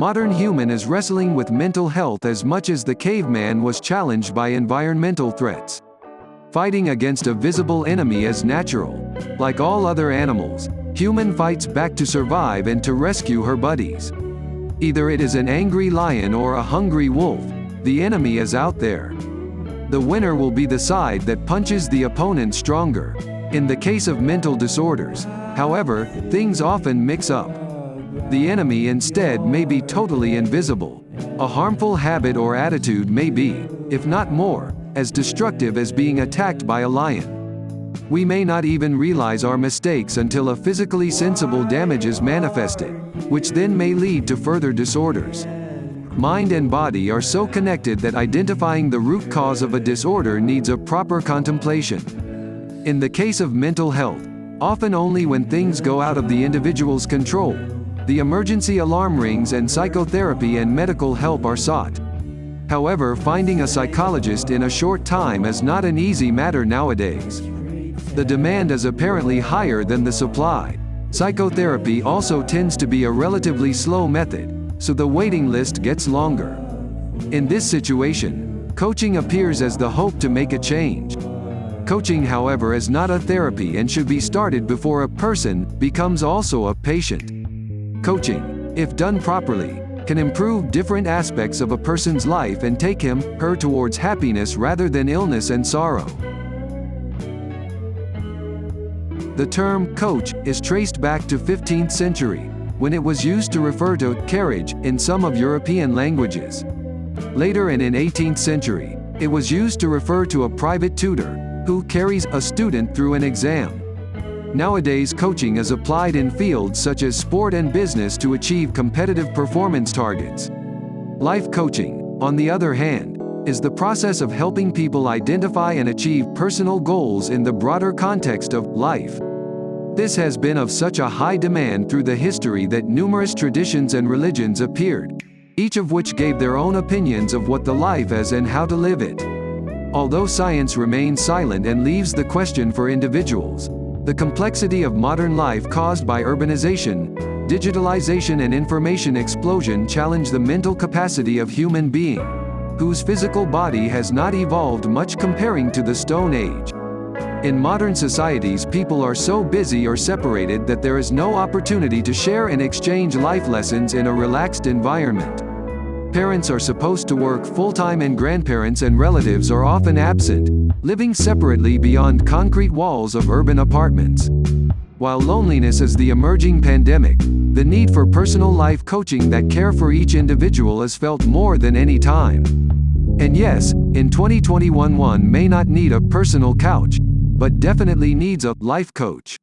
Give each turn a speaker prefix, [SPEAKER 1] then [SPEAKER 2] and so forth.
[SPEAKER 1] modern human is wrestling with mental health as much as the caveman was challenged by environmental threats. Fighting against a visible enemy is natural. Like all other animals, human fights back to survive and to rescue her buddies. Either it is an angry lion or a hungry wolf, the enemy is out there. The winner will be the side that punches the opponent stronger. In the case of mental disorders, however, things often mix up. The enemy instead may be totally invisible. A harmful habit or attitude may be, if not more, as destructive as being attacked by a lion. We may not even realize our mistakes until a physically sensible damage is manifested, which then may lead to further disorders. Mind and body are so connected that identifying the root cause of a disorder needs a proper contemplation. In the case of mental health, often only when things go out of the individual's control, the emergency alarm rings and psychotherapy and medical help are sought. However, finding a psychologist in a short time is not an easy matter nowadays. The demand is apparently higher than the supply. Psychotherapy also tends to be a relatively slow method, so the waiting list gets longer. In this situation, coaching appears as the hope to make a change. Coaching, however, is not a therapy and should be started before a person becomes also a patient. Coaching, if done properly, can improve different aspects of a person's life and take her towards happiness rather than illness and sorrow. The term coach is traced back to 15th century, when it was used to refer to carriage in some of European languages. Later and in 18th century, it was used to refer to a private tutor who carries a student through an exam. Nowadays, coaching is applied in fields such as sport and business to achieve competitive performance targets. Life coaching, on the other hand, is the process of helping people identify and achieve personal goals in the broader context of life. This has been of such a high demand through the history that numerous traditions and religions appeared, each of which gave their own opinions of what the life is and how to live it. Although science remains silent and leaves the question for individuals, the complexity of modern life caused by urbanization, digitalisation and information explosion challenge the mental capacity of human being, whose physical body has not evolved much comparing to the Stone Age. In modern societies, people are so busy or separated that there is no opportunity to share and exchange life lessons in a relaxed environment. Parents are supposed to work full-time and grandparents and relatives are often absent, living separately beyond concrete walls of urban apartments. While loneliness is the emerging pandemic, the need for personal life coaching that care for each individual is felt more than any time. And yes, in 2021 one may not need a personal couch, but definitely needs a life coach.